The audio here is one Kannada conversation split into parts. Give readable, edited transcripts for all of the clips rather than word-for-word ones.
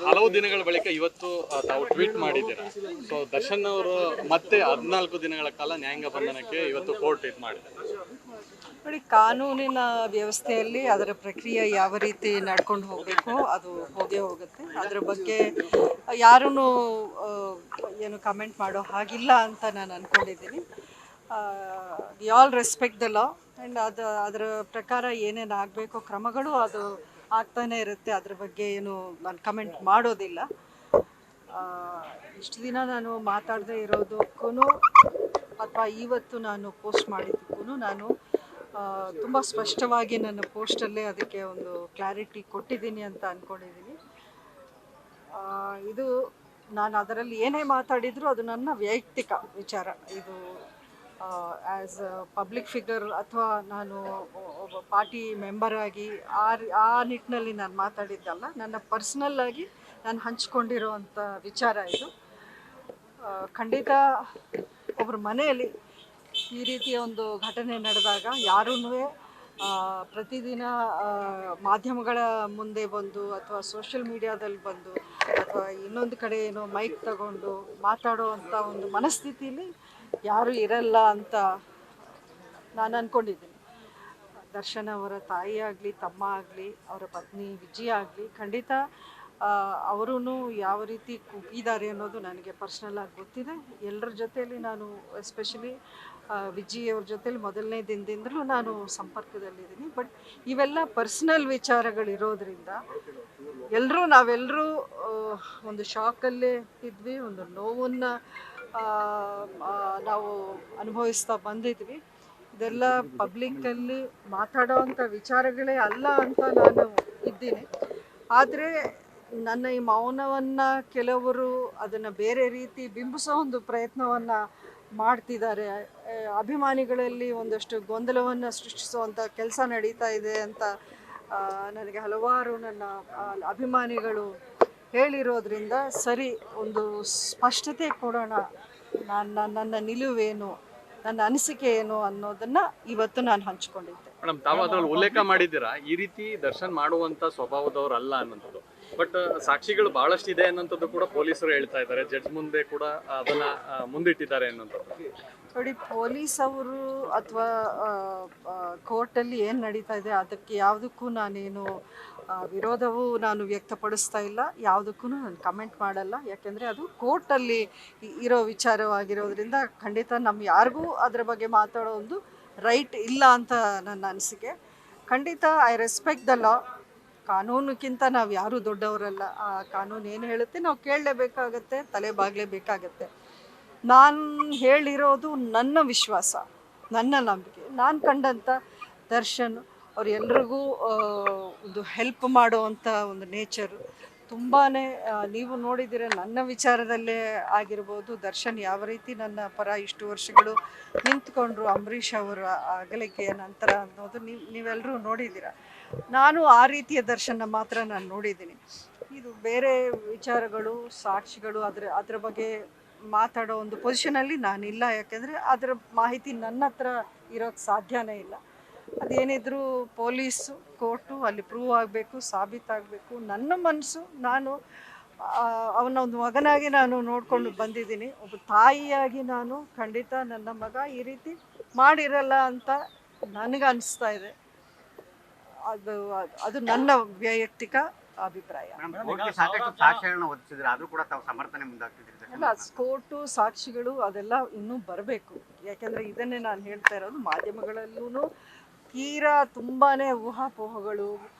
ಹಲವು ದಿನಗಳ ಬಳಿಕ ಇವತ್ತು ತಾವು ಟ್ವೀಟ್ ಮಾಡಿದ್ದೀರಾ. ಸೊ ದರ್ಶನ್ ಅವರು ಮತ್ತೆ 14 ದಿನಗಳ ಕಾಲ ನ್ಯಾಯಾಂಗ ಬಂಧನಕ್ಕೆ ಇವತ್ತು ಕೋರ್ಟ್ ಇದು ಮಾಡಿದೆ. ನೋಡಿ, ಕಾನೂನಿನ ವ್ಯವಸ್ಥೆಯಲ್ಲಿ ಅದರ ಪ್ರಕ್ರಿಯೆ ಯಾವ ರೀತಿ ನಡ್ಕೊಂಡು ಹೋಗಬೇಕು ಅದು ಹೋಗೇ ಹೋಗುತ್ತೆ. ಅದರ ಬಗ್ಗೆ ಯಾರೂ ಏನು ಕಮೆಂಟ್ ಮಾಡೋ ಹಾಗಿಲ್ಲ ಅಂತ ನಾನು ಅಂದ್ಕೊಂಡಿದ್ದೀನಿ. We all respect the law and ಅದರ ಪ್ರಕಾರ ಏನೇನು ಆಗಬೇಕು ಕ್ರಮಗಳು ಅದು ಆಗ್ತಾನೆ ಇರುತ್ತೆ. ಅದ್ರ ಬಗ್ಗೆ ಏನು ನಾನು ಕಮೆಂಟ್ ಮಾಡೋದಿಲ್ಲ. ಇಷ್ಟು ದಿನ ನಾನು ಮಾತಾಡದೇ ಇರೋದಕ್ಕೂ ಅಥವಾ ಇವತ್ತು ನಾನು ಪೋಸ್ಟ್ ಮಾಡಿದ್ದಕ್ಕೂ ನಾನು ತುಂಬ ಸ್ಪಷ್ಟವಾಗಿ ನನ್ನ ಪೋಸ್ಟಲ್ಲೇ ಅದಕ್ಕೆ ಒಂದು ಕ್ಲಾರಿಟಿ ಕೊಟ್ಟಿದ್ದೀನಿ ಅಂತ ಅಂದ್ಕೊಂಡಿದ್ದೀನಿ. ಇದು ನಾನು ಅದರಲ್ಲಿ ಏನೇ ಮಾತಾಡಿದರೂ ಅದು ನನ್ನ ವೈಯಕ್ತಿಕ ವಿಚಾರ. ಇದು ಆ್ಯಸ್ ಅ ಪಬ್ಲಿಕ್ ಫಿಗರ್ ಅಥವಾ ನಾನು ಒಬ್ಬ ಪಾರ್ಟಿ ಮೆಂಬರ್ ಆಗಿ ಆ ನಿಟ್ಟಿನಲ್ಲಿ ನಾನು ಮಾತಾಡಿದ್ದಲ್ಲ. ನನ್ನ ಪರ್ಸ್ನಲ್ಲಾಗಿ ನಾನು ಹಂಚ್ಕೊಂಡಿರೋವಂಥ ವಿಚಾರ ಇದು. ಖಂಡಿತ ಒಬ್ಬರ ಮನೆಯಲ್ಲಿ ಈ ರೀತಿಯ ಒಂದು ಘಟನೆ ನಡೆದಾಗ ಯಾರೂ ಪ್ರತಿದಿನ ಮಾಧ್ಯಮಗಳ ಮುಂದೆ ಬಂದು ಅಥವಾ ಸೋಷಿಯಲ್ ಮೀಡಿಯಾದಲ್ಲಿ ಬಂದು ಅಥವಾ ಇನ್ನೊಂದು ಕಡೆ ಏನೋ ಮೈಕ್ ತಗೊಂಡು ಮಾತಾಡೋ ಅಂಥ ಒಂದು ಮನಸ್ಥಿತಿಯಲ್ಲಿ ಯಾರೂ ಇರಲ್ಲ ಅಂತ ನಾನು ಅಂದ್ಕೊಂಡಿದ್ದೀನಿ. ದರ್ಶನ್ ಅವರ ತಾಯಿ ಆಗಲಿ, ತಮ್ಮ ಆಗಲಿ, ಅವರ ಪತ್ನಿ ವಿಜಯ ಆಗಲಿ, ಖಂಡಿತ ಅವರೂ ಯಾವ ರೀತಿ ಕುಗ್ಗಿದ್ದಾರೆ ಅನ್ನೋದು ನನಗೆ ಪರ್ಸ್ನಲ್ಲಾಗಿ ಗೊತ್ತಿದೆ. ಎಲ್ಲರ ಜೊತೆಯಲ್ಲಿ ನಾನು ಎಸ್ಪೆಷಲಿ ವಿಜಯ್ ಅವ್ರ ಜೊತೇಲಿ ಮೊದಲನೇ ದಿನದಿಂದಲೂ ನಾನು ಸಂಪರ್ಕದಲ್ಲಿದ್ದೀನಿ. ಬಟ್ ಇವೆಲ್ಲ ಪರ್ಸ್ನಲ್ ವಿಚಾರಗಳಿರೋದ್ರಿಂದ ನಾವೆಲ್ಲರೂ ಒಂದು ಶಾಕಲ್ಲೇ ಇದ್ವಿ, ಒಂದು ನೋವನ್ನು ನಾವು ಅನುಭವಿಸ್ತಾ ಬಂದಿದ್ವಿ. ಇದೆಲ್ಲ ಪಬ್ಲಿಕ್ಕಲ್ಲಿ ಮಾತಾಡೋವಂಥ ವಿಚಾರಗಳೇ ಅಲ್ಲ ಅಂತ ನಾನು ಇದ್ದೀನಿ. ಆದರೆ ನನ್ನ ಈ ಮೌನವನ್ನು ಕೆಲವರು ಅದನ್ನು ಬೇರೆ ರೀತಿ ಬಿಂಬಿಸೋ ಒಂದು ಪ್ರಯತ್ನವನ್ನು ಮಾಡ್ತಿದ್ದಾರೆ. ಅಭಿಮಾನಿಗಳಲ್ಲಿ ಒಂದಷ್ಟು ಗೊಂದಲವನ್ನು ಸೃಷ್ಟಿಸುವಂಥ ಕೆಲಸ ನಡೀತಾ ಇದೆ ಅಂತ ನನಗೆ ಹಲವಾರು ನನ್ನ ಅಭಿಮಾನಿಗಳು ಹೇಳಿರೋದ್ರಿಂದ ಸರಿ ಒಂದು ಸ್ಪಷ್ಟತೆ ಕೊಡೋಣ, ನನ್ನ ನಿಲುವೇನು, ನನ್ನ ಅನಿಸಿಕೆ ಏನು ಅನ್ನೋದನ್ನು ಇವತ್ತು ನಾನು ಹಂಚ್ಕೊಂಡಿದ್ದೆ. ಮೇಡಮ್, ತಾವು ಅದರಲ್ಲಿ ಉಲ್ಲೇಖ ಮಾಡಿದ್ದೀರಾ ಈ ರೀತಿ ದರ್ಶನ್ ಮಾಡುವಂಥ ಸ್ವಭಾವದವರಲ್ಲ ಅನ್ನೋಂಥದ್ದು. ಬಟ್ ಸಾಕ್ಷಿಗಳು ಬಹಳಷ್ಟು ಇದೆ ಅನ್ನೋಂಥದ್ದು ಕೂಡ ಪೊಲೀಸರು ಹೇಳ್ತಾ ಇದ್ದಾರೆ. ಜಡ್ಜ್ ಮುಂದೆ ಕೂಡ ಅದನ್ನ ಮುಂದಿಟ್ಟಿದ್ದಾರೆ ಅನ್ನೋಂಥದ್ದು. ನೋಡಿ, ಪೊಲೀಸ್ ಅವರು ಅಥವಾ ಕೋರ್ಟಲ್ಲಿ ಏನು ನಡೀತಾ ಇದೆ ಅದಕ್ಕೆ ಯಾವುದಕ್ಕೂ ನಾನೇನು ವಿರೋಧವೂ ನಾನು ವ್ಯಕ್ತಪಡಿಸ್ತಾ ಇಲ್ಲ, ಯಾವುದಕ್ಕೂ ನಾನು ಕಮೆಂಟ್ ಮಾಡಲ್ಲ. ಯಾಕೆಂದರೆ ಅದು ಕೋರ್ಟಲ್ಲಿ ಇರೋ ವಿಚಾರವಾಗಿರೋದ್ರಿಂದ ಖಂಡಿತ ಯಾರಿಗೂ ಅದರ ಬಗ್ಗೆ ಮಾತಾಡೋ ಒಂದು ರೈಟ್ ಇಲ್ಲ ಅಂತ ನನ್ನ ಅನಿಸಿಕೆ. ಖಂಡಿತ ಐ ರೆಸ್ಪೆಕ್ಟ್ ದ ಲಾ. ಕಾನೂನಿಗಿಂತ ನಾವು ಯಾರೂ ದೊಡ್ಡವರಲ್ಲ. ಆ ಕಾನೂನು ಏನು ಹೇಳುತ್ತೆ ನಾವು ಕೇಳಲೇಬೇಕಾಗತ್ತೆ, ತಲೆ ಬಾಗಲೇಬೇಕಾಗತ್ತೆ. ನಾನು ಹೇಳಿರೋದು ನನ್ನ ವಿಶ್ವಾಸ, ನನ್ನ ನಂಬಿಕೆ. ನಾನು ಕಂಡಂಥ ದರ್ಶನ್ ಅವರೆಲ್ರಿಗೂ ಒಂದು ಹೆಲ್ಪ್ ಮಾಡುವಂಥ ಒಂದು ನೇಚರು ತುಂಬಾ ನೀವು ನೋಡಿದ್ದೀರ. ನನ್ನ ವಿಚಾರದಲ್ಲೇ ಆಗಿರ್ಬೋದು, ದರ್ಶನ್ ಯಾವ ರೀತಿ ನನ್ನ ಪರ ಇಷ್ಟು ವರ್ಷಗಳು ನಿಂತ್ಕೊಂಡ್ರು ಅಂಬರೀಷ್ ಅವರ ಅಗಲಿಕೆಯ ನಂತರ ಅನ್ನೋದು ನೀವೆಲ್ಲರೂ ನೋಡಿದ್ದೀರ. ನಾನು ಆ ರೀತಿಯ ದರ್ಶನ ಮಾತ್ರ ನಾನು ನೋಡಿದ್ದೀನಿ. ಇದು ಬೇರೆ ವಿಚಾರಗಳು, ಸಾಕ್ಷಿಗಳು ಅದರ ಬಗ್ಗೆ ಮಾತಾಡೋ ಒಂದು ಪೊಸಿಷನಲ್ಲಿ ನಾನಿಲ್ಲ. ಯಾಕೆಂದರೆ ಅದರ ಮಾಹಿತಿ ನನ್ನ ಹತ್ರ ಇರೋಕ್ಕೆ ಸಾಧ್ಯನೇ ಇಲ್ಲ. ಅದೇನಿದ್ರು ಪೊಲೀಸು, ಕೋರ್ಟು ಅಲ್ಲಿ ಪ್ರೂವ್ ಆಗಬೇಕು, ಸಾಬೀತಾಗಬೇಕು. ನನ್ನ ಮನಸ್ಸು, ನಾನು ಅವನ ಒಂದು ಮಗನಾಗಿ ನಾನು ನೋಡಿಕೊಂಡು ಬಂದಿದ್ದೀನಿ. ಒಬ್ಬ ತಾಯಿಯಾಗಿ ನಾನು ಖಂಡಿತ ನನ್ನ ಮಗ ಈ ರೀತಿ ಮಾಡಿರಲ್ಲ ಅಂತ ನನಗೆ ಅನಿಸ್ತಾ ಇದೆ. ಅದು ನನ್ನ ವೈಯಕ್ತಿಕ ಅಭಿಪ್ರಾಯ. ಅಲ್ಲ, ಕೋರ್ಟು ಸಾಕ್ಷಿಗಳು ಅದೆಲ್ಲ ಇನ್ನೂ ಬರಬೇಕು. ಯಾಕೆಂದರೆ ಇದನ್ನೇ ನಾನು ಹೇಳ್ತಾ ಇರೋದು, ಮಾಧ್ಯಮಗಳಲ್ಲೂ ತೀರಾ ತುಂಬಾ ಊಹಾಪೋಹಗಳು,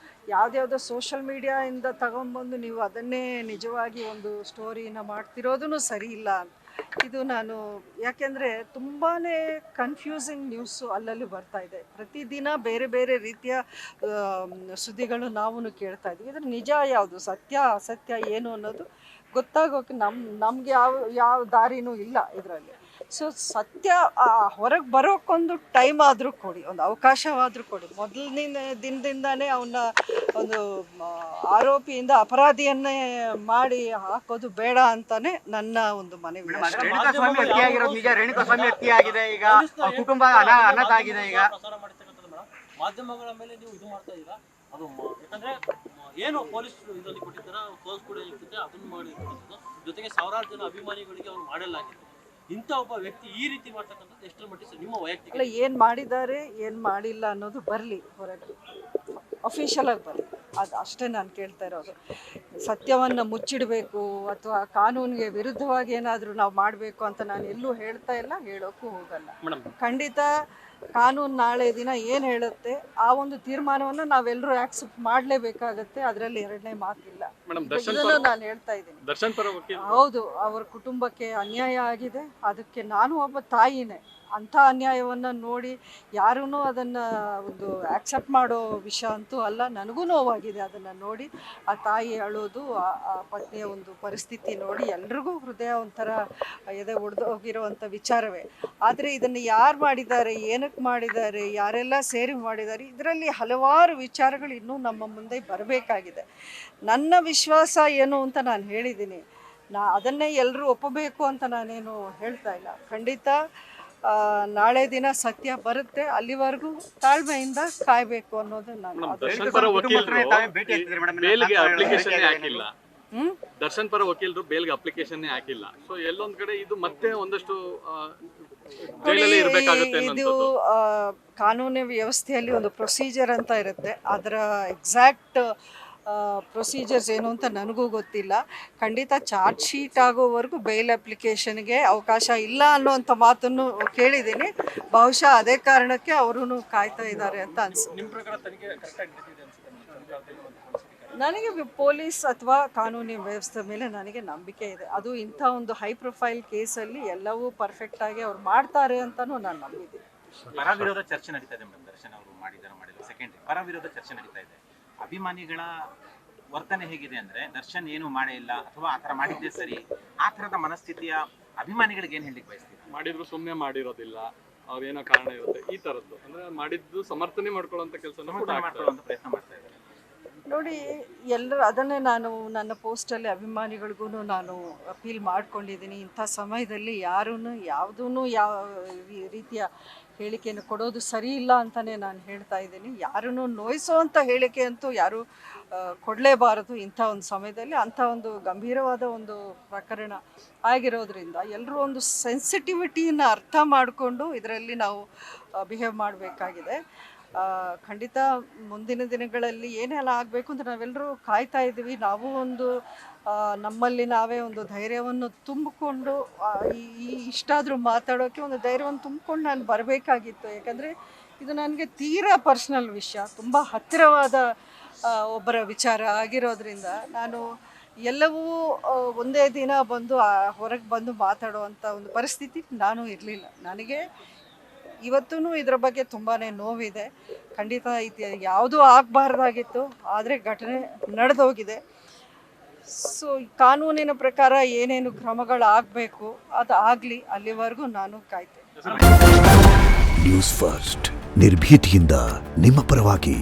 ಯಾವುದ್ಯಾವುದೋ ಸೋಷಲ್ ಮೀಡಿಯಾಯಿಂದ ತಗೊಂಡ್ಬಂದು ನೀವು ಅದನ್ನೇ ನಿಜವಾಗಿ ಒಂದು ಸ್ಟೋರಿನ ಮಾಡ್ತಿರೋದೂ ಸರಿ ಇಲ್ಲ. ಇದು ನಾನು ಯಾಕೆಂದರೆ ತುಂಬಾ ಕನ್ಫ್ಯೂಸಿಂಗ್ ನ್ಯೂಸು ಅಲ್ಲಲ್ಲಿ ಬರ್ತಾ ಇದೆ. ಪ್ರತಿದಿನ ಬೇರೆ ಬೇರೆ ರೀತಿಯ ಸುದ್ದಿಗಳು ನಾವು ಕೇಳ್ತಾ ಇದ್ವಿ. ಇದ್ರ ನಿಜ ಯಾವುದು, ಸತ್ಯ ಅಸತ್ಯ ಏನು ಅನ್ನೋದು ಗೊತ್ತಾಗೋಕೆ ನಮಗೆ ಯಾವ ದಾರಿನೂ ಇಲ್ಲ ಇದರಲ್ಲಿ. ಸೊ ಸತ್ಯ ಹೊರಗೆ ಬರೋಕ್ಕೊಂದು ಟೈಮ್ ಆದರೂ ಕೊಡಿ, ಒಂದು ಅವಕಾಶವಾದರೂ ಕೊಡಿ. ಮೊದಲನೇ ದಿನದಿಂದಾನೇ ಅವನ್ನ ಒಂದು ಆರೋಪಿಯಿಂದ ಅಪರಾಧಿಯನ್ನೇ ಮಾಡಿ ಹಾಕೋದು ಬೇಡ ಅಂತಾನೆ ನನ್ನ ಒಂದು ಮನವಿ. ಕುಟುಂಬ ಅನಾಥ ಆಗಿದೆ ಈಗ. ಮಾಧ್ಯಮಗಳ ಮೇಲೆ ನೀವು ಇದು ಮಾಡ್ತಾ ಇದ್ದೀರಾ, ಅದು ಯಾಕಂದ್ರೆ ಏನು ಪೊಲೀಸ್ ಇದರಲ್ಲಿ ಕೊಟ್ಟಿದ್ದಾರೆ ಕೋರ್ಸ್ ಕೂಡ ಇರ್ತದೆ ಅದನ್ನು ಮಾಡಿರ್ತಕ್ಕಂಥದ್ದು, ಜೊತೆಗೆ ಸಾವಿರಾರು ಜನ ಅಭಿಮಾನಿಗಳಿಗೆ ಅವ್ರು ಮಾಡಲಾಗಿದೆ. ಇಂಥ ಒಬ್ಬ ವ್ಯಕ್ತಿ ಈ ರೀತಿ ಮಾಡ್ತಕ್ಕಂಥದ್ದು ಎಷ್ಟರ ಮಟ್ಟಿಗೆ ನಿಮ್ಮ ವೈಯಕ್ತಿಕ ಅಲ್ಲ, ಏನು ಮಾಡಿದ್ದಾರೆ ಏನು ಮಾಡಿಲ್ಲ ಅನ್ನೋದು ಬರಲಿ ಹೊರಗೆ, ಅಫಿಷಿಯಲ್ ಆಗಿ ಬರಲಿ, ಅದು ಅಷ್ಟೇ ನಾನು ಕೇಳ್ತಾ ಇರೋದು. ಸತ್ಯವನ್ನು ಮುಚ್ಚಿಡಬೇಕು ಅಥವಾ ಕಾನೂನಿಗೆ ವಿರುದ್ಧವಾಗಿ ಏನಾದರೂ ನಾವು ಮಾಡಬೇಕು ಅಂತ ನಾನು ಎಲ್ಲೂ ಹೇಳ್ತಾ ಇಲ್ಲ, ಹೇಳೋಕ್ಕೂ ಹೋಗಲ್ಲ. ಖಂಡಿತ ಕಾನೂನು ನಾಳೆ ದಿನ ಏನು ಹೇಳುತ್ತೆ ಆ ಒಂದು ತೀರ್ಮಾನವನ್ನು ನಾವೆಲ್ಲರೂ ಆಕ್ಸೆಪ್ಟ್ ಮಾಡಲೇಬೇಕಾಗತ್ತೆ, ಅದರಲ್ಲಿ ಎರಡನೇ ಮಾತಿಲ್ಲ. ಇದನ್ನು ನಾನು ಹೇಳ್ತಾ ಇದ್ದೀನಿ. ದರ್ಶನ್ ಪರ ವಕೀಲ ಹೌದು, ಅವರ ಕುಟುಂಬಕ್ಕೆ ಅನ್ಯಾಯ ಆಗಿದೆ, ಅದಕ್ಕೆ ನಾನು ಒಬ್ಬ ತಾಯಿನೇ. ಅಂಥ ಅನ್ಯಾಯವನ್ನು ನೋಡಿ ಯಾರೂ ಅದನ್ನು ಒಂದು ಆಕ್ಸೆಪ್ಟ್ ಮಾಡೋ ವಿಷಯ ಅಂತೂ ಅಲ್ಲ. ನನಗೂ ನೋವಾಗಿದೆ ಅದನ್ನು ನೋಡಿ, ಆ ತಾಯಿ ಅಳೋದು, ಆ ಪತ್ನಿಯ ಒಂದು ಪರಿಸ್ಥಿತಿ ನೋಡಿ ಎಲ್ರಿಗೂ ಹೃದಯ ಒಂಥರ ಎದೆ ಒಡೆದೋಗಿರೋವಂಥ ವಿಚಾರವೇ. ಆದರೆ ಇದನ್ನು ಯಾರು ಮಾಡಿದ್ದಾರೆ, ಏನಕ್ಕೆ ಮಾಡಿದ್ದಾರೆ, ಯಾರೆಲ್ಲ ಸೇರಿ ಮಾಡಿದ್ದಾರೆ, ಇದರಲ್ಲಿ ಹಲವಾರು ವಿಚಾರಗಳು ಇನ್ನೂ ನಮ್ಮ ಮುಂದೆ ಬರಬೇಕಾಗಿದೆ. ನನ್ನ ವಿಶ್ವಾಸ ಏನು ಅಂತ ನಾನು ಹೇಳಿದ್ದೀನಿ, ಅದನ್ನೇ ಎಲ್ಲರೂ ಒಪ್ಪಬೇಕು ಅಂತ ನಾನೇನು ಹೇಳ್ತಾ ಇಲ್ಲ. ಖಂಡಿತ ನಾಳೆ ದಿನ ಸತ್ಯ ಬರುತ್ತೆ, ಅಲ್ಲಿವರೆಗೂ ತಾಳ್ಮೆಯಿಂದ ಕಾಯಬೇಕು ಅನ್ನೋದು ನಾನು. ದರ್ಶನ್ ಪರ ವಕೀಲರು ಬೇಲ್ಗೆ ಅಪ್ಲಿಕೇಶನ್ ಹಾಕಿಲ್ಲ, ದರ್ಶನ್ ಪರ ವಕೀಲರು ಬೇಲ್ಗೆ ಅಪ್ಲಿಕೇಶನ್ ಹಾಕಿಲ್ಲ. ಸೊ ಎಲ್ಲೊಂದ್ ಕಡೆ ಇದು ಮತ್ತೆ ಒಂದಷ್ಟು ಜೈಲಲ್ಲಿ ಇರಬೇಕಾಗುತ್ತೆ ಇದು ಕಾನೂನು ವ್ಯವಸ್ಥೆಯಲ್ಲಿ ಒಂದು ಪ್ರೊಸೀಜರ್ ಅಂತ ಇರುತ್ತೆ, ಅದರ ಎಕ್ಸಾಕ್ಟ್ ಪ್ರೊಸೀಜರ್ಸ್ ಏನು ಅಂತ ನನಗೂ ಗೊತ್ತಿಲ್ಲ. ಖಂಡಿತ ಚಾರ್ಜ್ ಶೀಟ್ ಆಗೋವರೆಗೂ ಬೇಲ್ ಅಪ್ಲಿಕೇಶನ್ಗೆ ಅವಕಾಶ ಇಲ್ಲ ಅನ್ನೋವಂಥ ಮಾತನ್ನು ಕೇಳಿದ್ದೀನಿ. ಬಹುಶಃ ಅದೇ ಕಾರಣಕ್ಕೆ ಅವರು ಕಾಯ್ತಾ ಇದ್ದಾರೆ ಅಂತ ಅನ್ಸುತ್ತೆ. ನನಗೆ ಪೊಲೀಸ್ ಅಥವಾ ಕಾನೂನಿನ ವ್ಯವಸ್ಥೆ ಮೇಲೆ ನನಗೆ ನಂಬಿಕೆ ಇದೆ. ಅದು ಇಂಥ ಒಂದು ಹೈ ಪ್ರೊಫೈಲ್ ಕೇಸಲ್ಲಿ ಎಲ್ಲವೂ ಪರ್ಫೆಕ್ಟಾಗಿ ಅವ್ರು ಮಾಡ್ತಾರೆ ಅಂತಲೂ ನಾನು ನಂಬಿದ್ದೀನಿ. ಪರ ವಿರೋಧ ಚರ್ಚೆ ನಡೀತಾ ಇದೆ ಮೇಡಮ್. ದರ್ಶನ್ ಅವರು ಮಾಡಿಲ್ಲ ಸೆಕೆಂಡ್ರಿ ಪರ ವಿರೋಧ ಚರ್ಚೆ ನಡೀತಾ ಇದೆ. ಅಭಿಮಾನಿಗಳ ವರ್ತನೆ ಹೇಗಿದೆ ಅಂದ್ರೆ ದರ್ಶನ್ ಏನು ಮಾಡೇ ಇಲ್ಲ ಅಥವಾ ಆ ಥರ ಮಾಡಿದ್ದೇ ಸರಿ, ಆ ಥರದ ಮನಸ್ಥಿತಿಯ ಅಭಿಮಾನಿಗಳಿಗೆ ಏನು ಹೇಳಲಿಕ್ಕೆ ಬಯಸ್ತೀವಿ? ಮಾಡಿದ್ರು ಸುಮ್ಮನೆ ಮಾಡಿರೋದಿಲ್ಲ, ಅವ್ರೇನೋ ಕಾರಣ ಇರುತ್ತೆ, ಈ ಥರದ್ದು ಅಂದ್ರೆ ಮಾಡಿದ್ದು ಸಮರ್ಥನೆ ಮಾಡ್ಕೊಳ್ಳುವಂಥ ಕೆಲಸ ಮಾಡ್ಕೊಳ್ಳುವಂಥ ಪ್ರಯತ್ನ ಮಾಡ್ತಾ ಇದ್ದಾರೆ. ನೋಡಿ, ಎಲ್ಲರೂ ಅದನ್ನೇ ನಾನು ನನ್ನ ಪೋಸ್ಟಲ್ಲಿ ಅಭಿಮಾನಿಗಳಿಗೂ ನಾನು ಅಪೀಲ್ ಮಾಡ್ಕೊಂಡಿದ್ದೀನಿ. ಇಂಥ ಸಮಯದಲ್ಲಿ ಯಾರೂ ಯಾವುದೂ ಯಾವ ರೀತಿಯ ಹೇಳಿಕೆಯನ್ನು ಕೊಡೋದು ಸರಿ ಇಲ್ಲ ಅಂತಲೇ ನಾನು ಹೇಳ್ತಾ ಇದ್ದೀನಿ. ಯಾರನ್ನು ನೋಯಿಸೋವಂಥ ಹೇಳಿಕೆ ಅಂತೂ ಯಾರೂ ಕೊಡಲೇಬಾರದು ಇಂಥ ಒಂದು ಸಮಯದಲ್ಲಿ. ಅಂಥ ಒಂದು ಗಂಭೀರವಾದ ಒಂದು ಪ್ರಕರಣ ಆಗಿರೋದ್ರಿಂದ ಎಲ್ಲರೂ ಒಂದು ಸೆನ್ಸಿಟಿವಿಟಿಯನ್ನು ಅರ್ಥ ಮಾಡಿಕೊಂಡು ಇದರಲ್ಲಿ ನಾವು ಬಿಹೇವ್ ಮಾಡಬೇಕಾಗಿದೆ. ಖಂಡಿತ ಮುಂದಿನ ದಿನಗಳಲ್ಲಿ ಏನೆಲ್ಲ ಆಗಬೇಕು ಅಂತ ನಾವೆಲ್ಲರೂ ಕಾಯ್ತಾ ಇದ್ದೀವಿ. ನಾವು ಒಂದು ನಮ್ಮಲ್ಲಿ ನಾವೇ ಒಂದು ಧೈರ್ಯವನ್ನು ತುಂಬಿಕೊಂಡು ಇಷ್ಟಾದರೂ ಮಾತಾಡೋಕ್ಕೆ ಒಂದು ಧೈರ್ಯವನ್ನು ತುಂಬಿಕೊಂಡು ನಾನು ಬರಬೇಕಾಗಿತ್ತು. ಯಾಕಂದರೆ ಇದು ನನಗೆ ತೀರಾ ಪರ್ಸ್ನಲ್ ವಿಷಯ, ತುಂಬ ಹತ್ತಿರವಾದ ಒಬ್ಬರ ವಿಚಾರ ಆಗಿರೋದ್ರಿಂದ ನಾನು ಎಲ್ಲವೂ ಒಂದೇ ದಿನ ಬಂದು ಹೊರಗೆ ಬಂದು ಮಾತಾಡುವಂಥ ಒಂದು ಪರಿಸ್ಥಿತಿ ನಾನು ಇರಲಿಲ್ಲ. ನನಗೆ ಇವತ್ತೂ ಇದರ ಬಗ್ಗೆ ತುಂಬಾ ನೋವಿದೆ. ಖಂಡಿತ ಇದು ಯಾವುದೂ ಆಗಬಾರ್ದಾಗಿತ್ತು, ಆದರೆ ಘಟನೆ ನಡೆದೋಗಿದೆ. ಸೊ ಕಾನೂನಿನ ಪ್ರಕಾರ ಏನೇನು ಕ್ರಮಗಳಾಗಬೇಕು ಅದು ಆಗಲಿ, ಅಲ್ಲಿವರೆಗೂ ನಾನು ಕಾಯ್ತೇನೆ. ನ್ಯೂಸ್ ಫಸ್ಟ್ ನಿರ್ಭೀತಿಯಿಂದ ನಿಮ್ಮ ಪರವಾಗಿ.